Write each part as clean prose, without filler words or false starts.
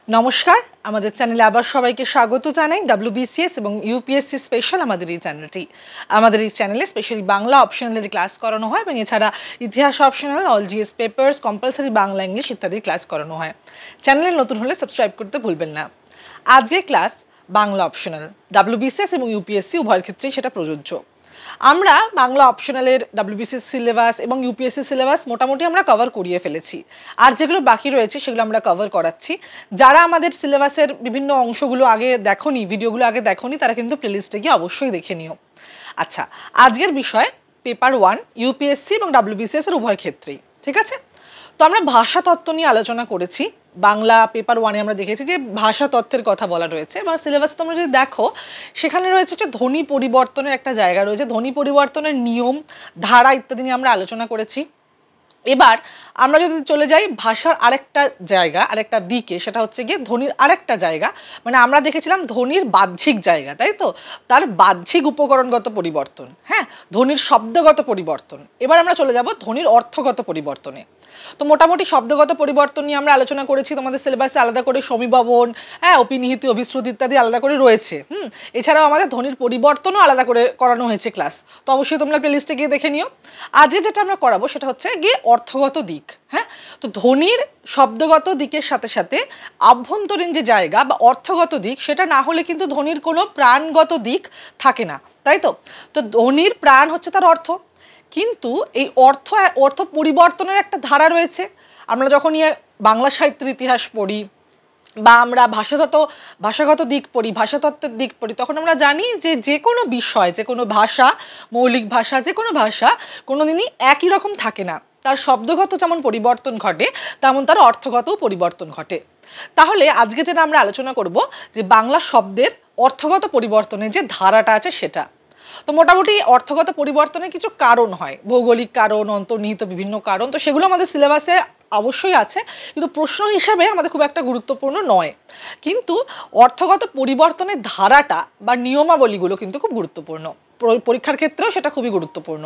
নমস্কার, আমাদের চ্যানেলে আবার সবাইকে স্বাগত জানাই। WBCS এবং UPSC স্পেশাল আমাদের এই চ্যানেলটি। আমাদের এই চ্যানেলে স্পেশালি বাংলা অপশনালের ক্লাস করানো হয় এবং এছাড়া ইতিহাস optional, all GS papers, compulsory Bangla English ইত্যাদির ক্লাস করানো হয়। চ্যানেলে নতুন হলে সাবস্ক্রাইব করতে ভুলবেন না। আজকের ক্লাস বাংলা অপশনাল। WBCS এবং UPSC উভয়ের ক্ষেত্রেই সেটা প্রযোজ্য। আমরা বাংলা অপশনালের WBCS সিলেবাস এবং UPSC সিলেবাস মোটামুটি আমরা কভার করিয়ে ফেলেছি। আর যেগুলো বাকি রয়েছে সেগুলো আমরা কভার করাচ্ছি। যারা আমাদের সিলেবাসের বিভিন্ন অংশগুলো আগে দেখোনি, ভিডিওগুলো আগে দেখোনি, তারা কিন্তু প্লেলিস্টে গিয়ে অবশ্যই দেখে নিও। আচ্ছা, আজকের বিষয় পেপার 1 UPSC এবং WBCS এর উভয় ক্ষেত্রেই, ঠিক আছে? তো আমরা ভাষা তত্ত্ব নিয়ে আলোচনা করেছি। বাংলা পেপার 1-এ আমরা দেখেছি যে ভাষা তত্ত্বের কথা বলা রয়েছে, বা সিলেবাস তোমরা যদি দেখো সেখানে রয়েছে যে ধ্বনি পরিবর্তনের একটা জায়গা রয়েছে, ধ্বনি পরিবর্তনের নিয়ম, ধারা ইত্যাদি নিয়ে আমরা আলোচনা করেছি। এবার আমরা যদি চলে যাই ভাষার আরেকটা জায়গা, আরেকটা দিকে, সেটা হচ্ছে গিয়ে ধ্বনির আরেকটা জায়গা। মানে আমরা দেখেছিলাম ধ্বনির বাহ্যিক জায়গা, তাই তো? তার বাহ্যিক উপকরণগত পরিবর্তন, হ্যাঁ, ধ্বনির শব্দগত পরিবর্তন। এবার আমরা চলে যাব ধ্বনির অর্থগত পরিবর্তনে। তো মোটামুটি শব্দগত পরিবর্তন নিয়ে আমরা আলোচনা করেছি। তোমাদের সিলেবাসে আলাদা করে সমীভবন, হ্যাঁ, অপিনিহিতি, অভিশ্রুতি ইত্যাদি আলাদা করে রয়েছে। এছাড়াও আমাদের ধ্বনির পরিবর্তনও আলাদা করে করানো হয়েছে ক্লাস। তো অবশ্যই তোমরা প্লেলিস্টে গিয়ে দেখে নিও। আজকে যেটা আমরা করাবো সেটা হচ্ছে গিয়ে অর্থগত দিক। হ্যাঁ, তো ধ্বনির শব্দগত দিকের সাথে সাথে আভ্যন্তরীণ যে জায়গা বা অর্থগত দিক, সেটা না হলে কিন্তু ধ্বনির কোনো প্রাণগত দিক থাকে না, তাই তো? তো ধ্বনির প্রাণ হচ্ছে তার অর্থ, কিন্তু এই অর্থ পরিবর্তনের একটা ধারা রয়েছে। আমরা যখন বাংলা সাহিত্যের ইতিহাস পড়ি বা আমরা ভাষাগত দিক পড়ি, ভাষাতত্ত্বের দিক পড়ি, তখন আমরা জানি যে যে কোনো বিষয়, যে কোনো ভাষা, মৌলিক ভাষা, যে কোনো ভাষা কোনোদিনই একই রকম থাকে না। তার শব্দগত যেমন পরিবর্তন ঘটে, তেমন তার অর্থগতও পরিবর্তন ঘটে। তাহলে আজকে যেটা আমরা আলোচনা করব যে বাংলা শব্দের অর্থগত পরিবর্তনের যে ধারাটা আছে সেটা। তো মোটামুটি অর্থগত পরিবর্তনের কিছু কারণ হয়, ভৌগোলিক কারণ, অন্তর্নিহিত বিভিন্ন কারণ। তো সেগুলো আমাদের সিলেবাসে অবশ্যই আছে, কিন্তু প্রশ্ন হিসাবে আমাদের খুব একটা গুরুত্বপূর্ণ নয়। কিন্তু অর্থগত পরিবর্তনের ধারাটা বা নিয়মাবলীগুলো কিন্তু খুব গুরুত্বপূর্ণ, পরীক্ষার ক্ষেত্রেও সেটা খুবই গুরুত্বপূর্ণ।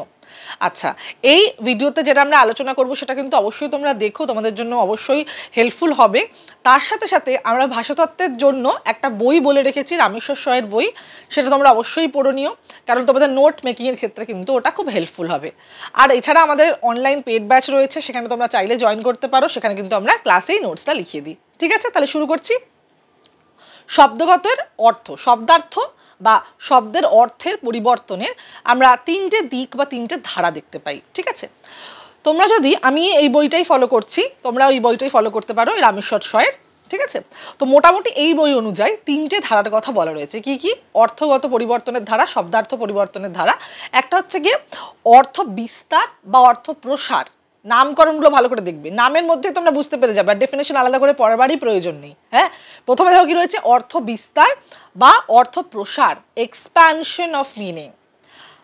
আচ্ছা, এই ভিডিওতে যেটা আমরা আলোচনা করব সেটা কিন্তু অবশ্যই তোমরা দেখো, তোমাদের জন্য অবশ্যই হেল্পফুল হবে। তার সাথে সাথে আমরা ভাষাতত্ত্বের জন্য একটা বই বলে রেখেছি, রামেশ্বর শয়ের বই, সেটা তোমরা অবশ্যই পড়ে নিও, কারণ তোমাদের নোট মেকিংয়ের ক্ষেত্রে কিন্তু ওটা খুব হেল্পফুল হবে। আর এছাড়া আমাদের অনলাইন পেড ব্যাচ রয়েছে, সেখানে তোমরা চাইলে জয়েন করতে পারো। সেখানে কিন্তু আমরা ক্লাসেই নোটসটা লিখিয়ে দিই, ঠিক আছে? তাহলে শুরু করছি। শব্দগতের অর্থ, শব্দার্থ বা শব্দের অর্থের পরিবর্তনের আমরা তিনটে দিক বা তিনটে ধারা দেখতে পাই, ঠিক আছে? তোমরা যদি, আমি এই বইটাই ফলো করছি, তোমরা ওই বইটাই ফলো করতে পারো, রামেশ্বর শয়ের, ঠিক আছে? তো মোটামুটি এই বই অনুযায়ী তিনটে ধারার কথা বলা রয়েছে। কি কি? অর্থগত পরিবর্তনের ধারা, শব্দার্থ পরিবর্তনের ধারা, একটা হচ্ছে গিয়ে অর্থ বিস্তার বা অর্থ প্রসার। নামকরণগুলো ভালো করে দেখবে, নামের মধ্যে তোমরা বুঝতে পেরে যাবে, আর ডেফিনেশন আলাদা করে পড়াবারই প্রয়োজন নেই। হ্যাঁ, প্রথমে দেখো কি রয়েছে, অর্থ বিস্তার বা অর্থ প্রসার, এক্সপ্যানশন অফ মিনিং।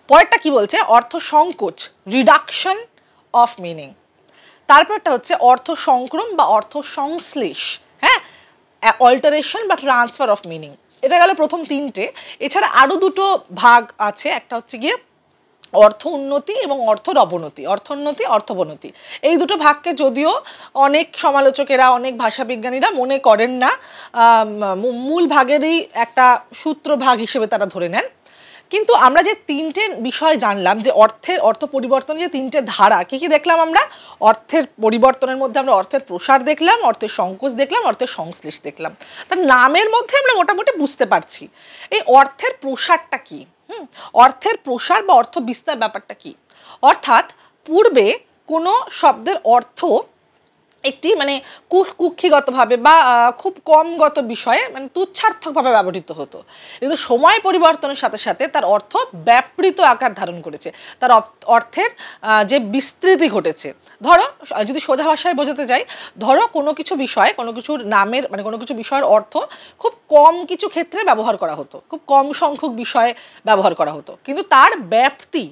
পরেরটা কি বলছে? অর্থ সংকোচ, রিডাকশন অফ মিনিং। তারপরটা হচ্ছে অর্থ সংক্রম বা অর্থ সংশ্লেষ, হ্যাঁ, অল্টারেশন বা ট্রান্সফার অফ মিনিং। এটা গেল প্রথম তিনটে। এছাড়া আরো দুটো ভাগ আছে, একটা হচ্ছে গিয়ে অর্থ উন্নতি এবং অর্থর অবনতি, অর্থোন্নতি, অর্থবনতি। এই দুটো ভাগকে যদিও অনেক সমালোচকেরা, অনেক ভাষাবিজ্ঞানীরা মনে করেন না, মূল ভাগেরই একটা সূত্র ভাগ হিসেবে তারা ধরে নেন। কিন্তু আমরা যে তিনটে বিষয় জানলাম, যে অর্থ পরিবর্তনের যে তিনটে ধারা, কি কি দেখলাম আমরা? অর্থের পরিবর্তনের মধ্যে আমরা অর্থের প্রসার দেখলাম, অর্থের সংকোচ দেখলাম, অর্থের সংশ্লেষ দেখলাম। তার নামের মধ্যে আমরা মোটামুটি বুঝতে পারছি এই অর্থের প্রসারটা কি। অর্থের প্রসার বা অর্থ বিস্তার ব্যাপারটা কি? অর্থাৎ পূর্বে কোনো শব্দের অর্থ একটি মানে কুক্ষিগতভাবে বা খুব কমগত বিষয়ে, মানে তুচ্ছার্থকভাবে ব্যবহৃত হতো, কিন্তু সময় পরিবর্তনের সাথে সাথে তার অর্থ ব্যাপৃত আকার ধারণ করেছে, তার অর্থের যে বিস্তৃতি ঘটেছে। ধরো, যদি সোজা ভাষায় বোঝাতে যাই, ধরো কোনো কিছু বিষয়, কোনো কিছুর নামের, মানে কোনো কিছু বিষয়ের অর্থ খুব কম কিছু ক্ষেত্রে ব্যবহার করা হতো, খুব কম সংখ্যক বিষয়ে ব্যবহার করা হতো, কিন্তু তার ব্যাপ্তি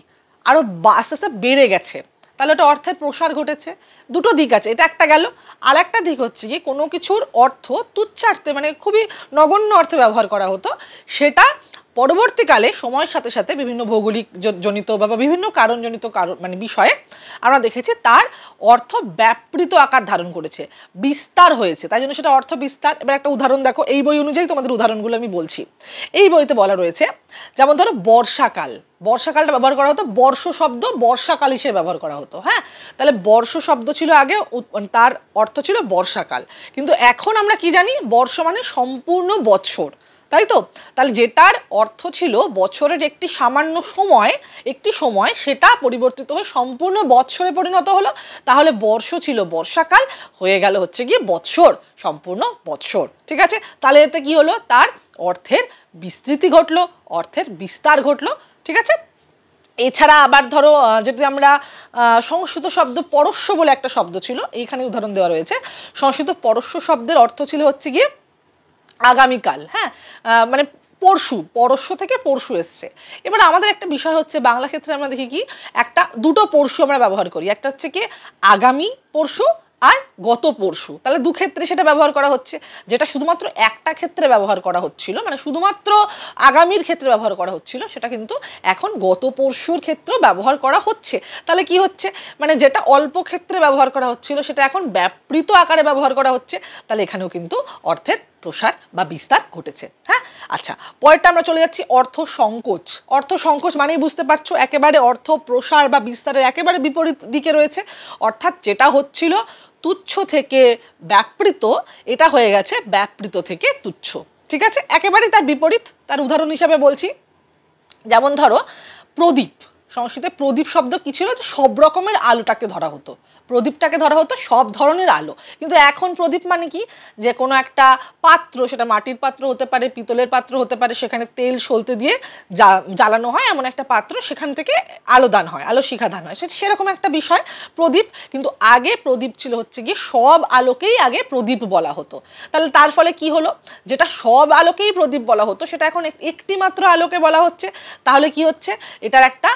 আরও আস্তে আস্তে বেড়ে গেছে, তাহলে ওটা অর্থের প্রসার ঘটেছে। দুটো দিক আছে, এটা একটা গেল। আর একটা দিক হচ্ছে কি, কোনো কিছুর অর্থ তুচ্ছার্থে, মানে খুবই নগণ্য অর্থে ব্যবহার করা হতো, সেটা পরবর্তীকালে সময়ের সাথে সাথে বিভিন্ন ভৌগোলিক জনিত বা বিভিন্ন কারণজনিত মানে বিষয়ে আমরা দেখেছি তার অর্থ ব্যাপৃত আকার ধারণ করেছে, বিস্তার হয়েছে, তাই জন্য সেটা অর্থ বিস্তার। এবার একটা উদাহরণ দেখো, এই বই অনুযায়ী তোমাদের উদাহরণগুলো আমি বলছি। এই বইতে বলা রয়েছে, যেমন ধরো বর্ষাকাল, বর্ষাকালটা ব্যবহার করা হতো বর্ষ শব্দ বর্ষাকাল হিসেবে ব্যবহার করা হতো। হ্যাঁ, তাহলে বর্ষ শব্দ ছিল আগে, তার অর্থ ছিল বর্ষাকাল, কিন্তু এখন আমরা কি জানি, বর্ষ মানে সম্পূর্ণ বৎসর, তাই তো? তাহলে যেটার অর্থ ছিল বছরের একটি সামান্য সময়, একটি সময়, সেটা পরিবর্তিত হয়ে সম্পূর্ণ বৎসরে পরিণত হলো। তাহলে বর্ষ ছিল বর্ষাকাল, হয়ে গেল হচ্ছে গিয়ে বৎসর, সম্পূর্ণ বৎসর। ঠিক আছে, তাহলে এতে কি হলো, তার অর্থের বিস্তৃতি ঘটলো, অর্থের বিস্তার ঘটলো। ঠিক আছে, এছাড়া আবার ধরো যদি আমরা সংস্কৃত শব্দ পরশ্ব বলে একটা শব্দ ছিল, এইখানে উদাহরণ দেওয়া রয়েছে। সংস্কৃত পরশ্ব শব্দের অর্থ ছিল হচ্ছে গিয়ে আগামীকাল। হ্যাঁ, মানে পরশু, পরশ্ব থেকে পরশু এসছে। এবার আমাদের একটা বিষয় হচ্ছে, বাংলা ক্ষেত্রে আমরা দেখি কি একটা দুটো পরশু আমরা ব্যবহার করি, একটা হচ্ছে কি আগামী পরশু আর গত পরশু। তাহলে দু ক্ষেত্রে সেটা ব্যবহার করা হচ্ছে, যেটা শুধুমাত্র একটা ক্ষেত্রে ব্যবহার করা হচ্ছিল, মানে শুধুমাত্র আগামীর ক্ষেত্রে ব্যবহার করা হচ্ছিল, সেটা কিন্তু এখন গত পরশুর ক্ষেত্রেও ব্যবহার করা হচ্ছে। তাহলে কি হচ্ছে, মানে যেটা অল্প ক্ষেত্রে ব্যবহার করা হচ্ছিল সেটা এখন ব্যাপৃত আকারে ব্যবহার করা হচ্ছে। তাহলে এখানেও কিন্তু অর্থের প্রসার বা বিস্তার ঘটেছে। হ্যাঁ, আচ্ছা, পরেরটা আমরা চলে যাচ্ছি অর্থ সংকোচ। অর্থ সংকোচ মানেই বুঝতে পারছো, একেবারে অর্থ প্রসার বা বিস্তারের একেবারে বিপরীত দিকে রয়েছে। অর্থাৎ যেটা হচ্ছিল তুচ্ছ থেকে ব্যাপৃত, এটা হয়ে গেছে ব্যাপৃত থেকে তুচ্ছ। ঠিক আছে, একেবারেই তার বিপরীত। তার উদাহরণ হিসাবে বলছি, যেমন ধরো প্রদীপ। সংস্কৃতে প্রদীপ শব্দ কি ছিল, যে সব রকমের আলোটাকে ধরা হতো, প্রদীপটাকে ধরা হতো সব ধরনের আলো। কিন্তু এখন প্রদীপ মানে কি, যে কোনো একটা পাত্র, সেটা মাটির পাত্র হতে পারে, পিতলের পাত্র হতে পারে, সেখানে তেল সলতে দিয়ে জ্বালানো হয় এমন একটা পাত্র, সেখান থেকে আলো দান হয়, আলো শিখা দান হয়, সেরকম একটা বিষয় প্রদীপ। কিন্তু আগে প্রদীপ ছিল হচ্ছে গিয়ে সব আলোকেই আগে প্রদীপ বলা হতো। তাহলে তার ফলে কি হলো, যেটা সব আলোকেই প্রদীপ বলা হতো সেটা এখন একটি মাত্র আলোকে বলা হচ্ছে। তাহলে কি হচ্ছে, এটার একটা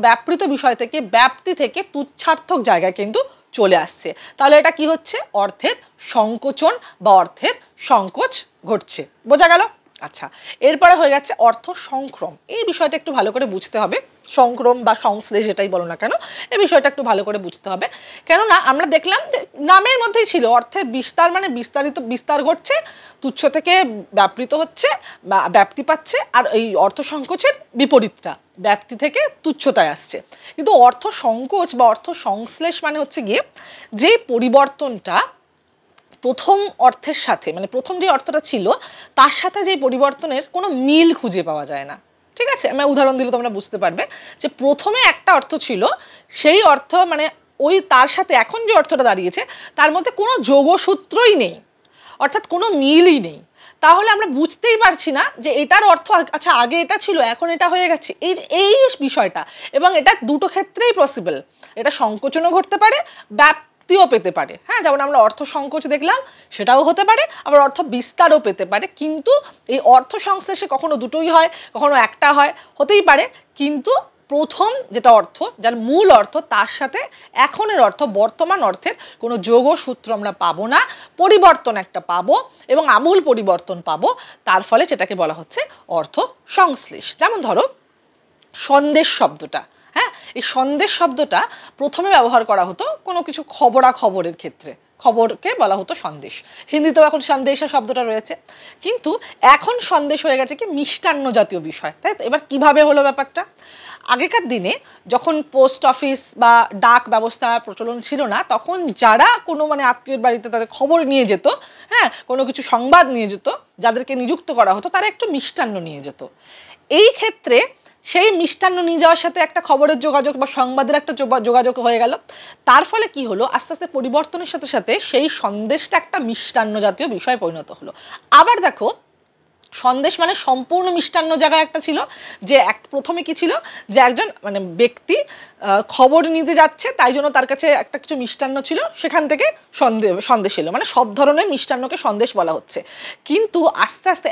ব্যাপৃত বিষয় থেকে, ব্যাপ্তি থেকে তুচ্ছার্থক জায়গায় কিন্তু চলে আসছে। তাহলে এটা কি হচ্ছে, অর্থের সংকোচন বা অর্থের সংকোচ ঘটছে। বোঝা গেল? আচ্ছা, এরপরে হয়ে যাচ্ছে অর্থ সংক্রম। এই বিষয়টা একটু ভালো করে বুঝতে হবে, সংক্রম বা সংশ্লেষ যেটাই বলো না কেন, এই বিষয়টা একটু ভালো করে বুঝতে হবে। কেননা আমরা দেখলাম যে নামের মধ্যেই ছিল, অর্থের বিস্তার মানে বিস্তার ঘটছে, তুচ্ছ থেকে ব্যাপৃত হচ্ছে বা ব্যাপ্তি পাচ্ছে, আর এই অর্থ সংকোচের বিপরীতটা, ব্যাপ্তি থেকে তুচ্ছতায় আসছে। কিন্তু অর্থ সংকোচ বা অর্থ সংশ্লেষ মানে হচ্ছে গিয়ে যে পরিবর্তনটা প্রথম অর্থের সাথে, মানে প্রথম যে অর্থটা ছিল তার সাথে যে পরিবর্তনের কোনো মিল খুঁজে পাওয়া যায় না। ঠিক আছে, আমি উদাহরণ দিলে তোমরা বুঝতে পারবে যে প্রথমে একটা অর্থ ছিল, সেই অর্থ মানে ওই তার সাথে এখন যে অর্থটা দাঁড়িয়েছে তার মধ্যে কোনো যোগসূত্রই নেই, অর্থাৎ কোনো মিলই নেই। তাহলে আমরা বুঝতেই পারছি না যে এটার অর্থ আচ্ছা আগে এটা ছিল এখন এটা হয়ে গেছে, এই বিষয়টা। এবং এটা দুটো ক্ষেত্রেই পসিবল, এটা সংকোচনও ঘটতে পারে, ব্যাপ্তিও পেতে পারে। হ্যাঁ, যেমন আমরা অর্থ সংকোচ দেখলাম, সেটাও হতে পারে, আবার অর্থ বিস্তারও পেতে পারে। কিন্তু এই অর্থ সংশ্লেষে কখনো দুটোই হয়, কখনো একটা হয়, হতেই পারে। কিন্তু প্রথম যেটা অর্থ, যার মূল অর্থ, তার সাথে এখনের অর্থ, বর্তমান অর্থের কোনো যোগসূত্র আমরা পাবো না, পরিবর্তন একটা পাবো এবং আমূল পরিবর্তন পাবো। তার ফলে সেটাকে বলা হচ্ছে অর্থ সংশ্লেষ। যেমন ধরো সন্দেশ শব্দটা। হ্যাঁ, এই সন্দেশ শব্দটা প্রথমে ব্যবহার করা হতো কোনো কিছু খবরাখবরের ক্ষেত্রে, খবরকে বলা হতো সন্দেশ। হিন্দিতেও এখন সন্দেশা শব্দটা রয়েছে, কিন্তু এখন সন্দেশ হয়ে গেছে কি মিষ্টান্ন জাতীয় বিষয়। তাই তো? এবার কিভাবে হলো ব্যাপারটা, আগেকার দিনে যখন পোস্ট অফিস বা ডাক ব্যবস্থা প্রচলন ছিল না, তখন যারা কোনো মানে আত্মীয়ের বাড়িতে তাদের খবর নিয়ে যেত, হ্যাঁ, কোনো কিছু সংবাদ নিয়ে যেত, যাদেরকে নিযুক্ত করা হতো তারা একটু মিষ্টান্ন নিয়ে যেত। এই ক্ষেত্রে সেই মিষ্টান্ন নিয়ে যাওয়ার সাথে একটা খবরের যোগাযোগ বা সংবাদের একটা যোগাযোগ হয়ে গেল। তার ফলে কি হলো, আস্তে আস্তে পরিবর্তনের সাথে সাথে সেই সন্দেশটা একটা মিষ্টান্ন জাতীয় বিষয়ে পরিণত হলো। আবার দেখো, সন্দেশ মানে সম্পূর্ণ মিষ্টান্ন জায়গায় একটা ছিল, যে প্রথমে কি ছিল, যে একজন মানে ব্যক্তি খবর নিতে যাচ্ছে, তাই জন্য তার কাছে একটা কিছু মিষ্টান্ন ছিল, সেখান থেকে সন্দেশ এলো, মানে সব ধরনের মিষ্টান্নকে সন্দেশ বলা হচ্ছে। কিন্তু আস্তে আস্তে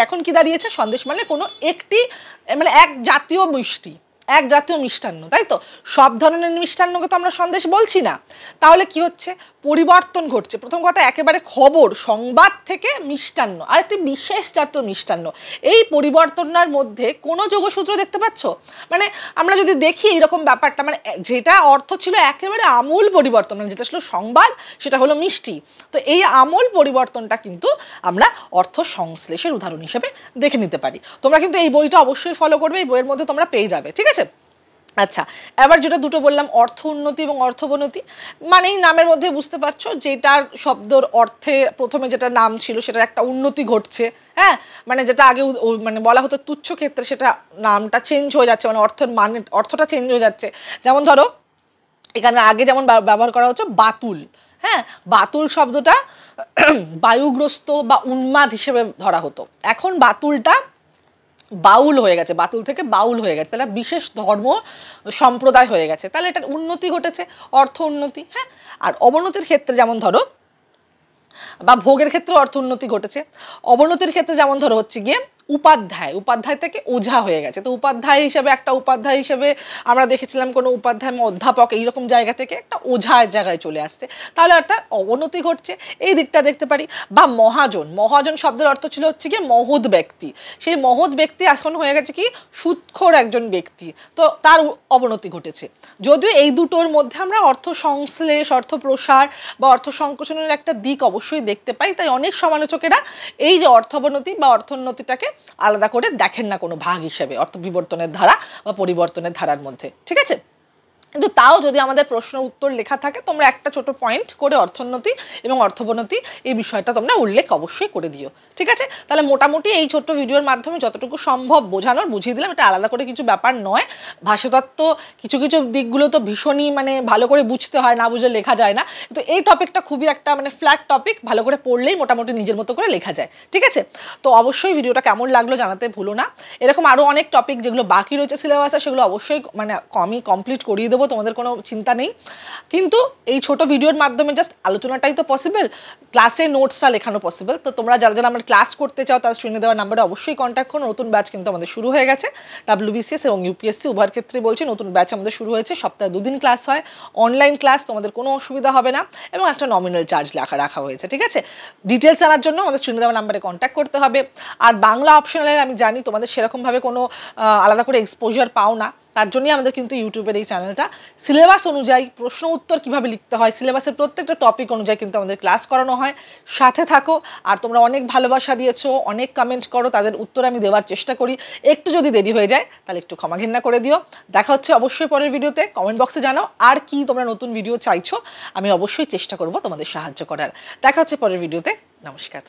এখন কি দাঁড়িয়েছে, সন্দেশ মানে কোনো একটি মানে এক জাতীয় মিষ্টি, এক জাতীয় মিষ্টান্ন, তাই তো? সব ধরনের মিষ্টান্নকে তো আমরা সন্দেশ বলছি না। তাহলে কি হচ্ছে? পরিবর্তন ঘটছে। প্রথম কথা, একেবারে খবর সংবাদ থেকে মিষ্টান্ন আর একটি বিশেষ জাতীয় মিষ্টান্ন, এই পরিবর্তনের মধ্যে কোনো যোগসূত্র দেখতে পাচ্ছ? মানে আমরা যদি দেখি এরকম ব্যাপারটা, মানে যেটা অর্থ ছিল একেবারে আমূল পরিবর্তন, মানে যেটা ছিল সংবাদ সেটা হলো মিষ্টি। তো এই আমূল পরিবর্তনটা কিন্তু আমরা অর্থ সংশ্লেষের উদাহরণ হিসেবে দেখে নিতে পারি। তোমরা কিন্তু এই বইটা অবশ্যই ফলো করবে, এই বইয়ের মধ্যে তোমরা পেয়ে যাবে, ঠিক আছে? আচ্ছা, এবার যেটা দুটো বললাম, অর্থ উন্নতি এবং অর্থবনতি, মানেই নামের মধ্যে বুঝতে পারছো যেটার শব্দর অর্থে প্রথমে যেটা নাম ছিল সেটার একটা উন্নতি ঘটছে। হ্যাঁ, মানে যেটা আগে মানে বলা হতো তুচ্ছ ক্ষেত্রে, সেটা নামটা চেঞ্জ হয়ে যাচ্ছে, মানে অর্থটা চেঞ্জ হয়ে যাচ্ছে। যেমন ধরো এখানে আগে যেমন ব্যবহার করা হচ্ছে বাতুল। হ্যাঁ, বাতুল শব্দটা বায়ুগ্রস্ত বা উন্মাদ হিসেবে ধরা হতো, এখন বাতুলটা বাউল হয়ে গেছে, বাতুল থেকে বাউল হয়ে গেছে, তাহলে বিশেষ ধর্ম সম্প্রদায় হয়ে গেছে, তাহলে এটার উন্নতি ঘটেছে, অর্থ উন্নতি। হ্যাঁ, আর অবনতির ক্ষেত্রে যেমন ধরো, বা ভোগের ক্ষেত্রে অর্থ উন্নতি ঘটেছে। অবনতির ক্ষেত্রে যেমন ধরো হচ্ছে গিয়ে উপাধ্যায় থেকে ওঝা হয়ে গেছে, তো উপাধ্যায় হিসেবে আমরা দেখেছিলাম কোনো উপাধ্যায় অধ্যাপক এইরকম জায়গা থেকে একটা ওঝার জায়গায় চলে আসছে, তাহলে একটা অবনতি ঘটছে, এই দিকটা দেখতে পারি। বা মহাজন শব্দের অর্থ ছিল হচ্ছে গিয়ে মহৎ ব্যক্তি, সেই মহৎ ব্যক্তি এখন হয়ে গেছে কি সুদখোর একজন ব্যক্তি, তো তার অবনতি ঘটেছে। যদিও এই দুটোর মধ্যে আমরা অর্থ সংশ্লেষ, অর্থ প্রসার বা অর্থ সংকোচনের একটা দিক অবশ্যই দেখতে পাই, তাই অনেক সমালোচকেরা এই যে অর্থবনতি বা অর্থোন্নতিটাকে আলাদা করে দেখেন না কোনো ভাগ হিসেবে অর্থ বিবর্তনের ধারা বা পরিবর্তনের ধারার মধ্যে, ঠিক আছে? কিন্তু তাও যদি আমাদের প্রশ্ন উত্তর লেখা থাকে, তোমরা একটা ছোট পয়েন্ট করে অর্থোন্নতি এবং অর্থবনতি এই বিষয়টা তোমরা উল্লেখ অবশ্যই করে দিও, ঠিক আছে? তাহলে মোটামুটি এই ছোট্ট ভিডিওর মাধ্যমে যতটুকু সম্ভব বোঝানোর বুঝিয়ে দিলাম, এটা আলাদা করে কিছু ব্যাপার নয়। ভাষাতত্ত্ব কিছু দিকগুলো তো ভীষণই মানে ভালো করে বুঝতে হয়, না বুঝে লেখা যায় না, তো এই টপিকটা খুবই একটা মানে ফ্ল্যাট টপিক, ভালো করে পড়লেই মোটামুটি নিজের মতো করে লেখা যায়, ঠিক আছে? তো অবশ্যই ভিডিওটা কেমন লাগলো জানাতে ভুলো না। এরকম আরও অনেক টপিক যেগুলো বাকি রয়েছে সিলেবাসে, সেগুলো অবশ্যই মানে কমপ্লিট করিয়ে দেবো, তোমাদের কোনো চিন্তা নেই। কিন্তু এই ছোট ভিডিওর মাধ্যমে জাস্ট আলোচনাটাই তো পসিবল, ক্লাসে নোটসটা লেখানো পসিবল। তো তোমরা যারা আমার ক্লাস করতে চাও তার স্ক্রিনে দেওয়ার নাম্বারে অবশ্যই কন্ট্যাক্ট করো। নতুন ব্যাচ কিন্তু আমাদের শুরু হয়ে গেছে, WBCS এবং UPSC উভয়ের ক্ষেত্রে বলছি, নতুন ব্যাচ আমাদের শুরু হয়েছে, সপ্তাহে 2 দিন ক্লাস হয়, অনলাইন ক্লাস, তোমাদের কোনো অসুবিধা হবে না, এবং একটা নমিনাল চার্জ রাখা হয়েছে, ঠিক আছে? ডিটেলস জানার জন্য আমাদের স্ক্রিনে দেওয়ার নাম্বারে কন্ট্যাক্ট করতে হবে। আর বাংলা অপশনালের আমি জানি তোমাদের সেরকমভাবে কোনো আলাদা করে এক্সপোজার পাও না, তার জন্যই আমাদের কিন্তু ইউটিউবের এই চ্যানেলটা, সিলেবাস অনুযায়ী প্রশ্ন উত্তর কীভাবে লিখতে হয়, সিলেবাসের প্রত্যেকটা টপিক অনুযায়ী কিন্তু আমাদের ক্লাস করানো হয়। সাথে থাকো, আর তোমরা অনেক ভালোবাসা দিয়েছো, অনেক কমেন্ট করো, তাদের উত্তর আমি দেওয়ার চেষ্টা করি, একটু যদি দেরি হয়ে যায় তাহলে একটু ক্ষমা ঘেন্না করে দিও। দেখা হচ্ছে অবশ্যই পরের ভিডিওতে, কমেন্ট বক্সে জানাও আর কি তোমরা নতুন ভিডিও চাইছো, আমি অবশ্যই চেষ্টা করব তোমাদের সাহায্য করার। দেখা হচ্ছে পরের ভিডিওতে, নমস্কার।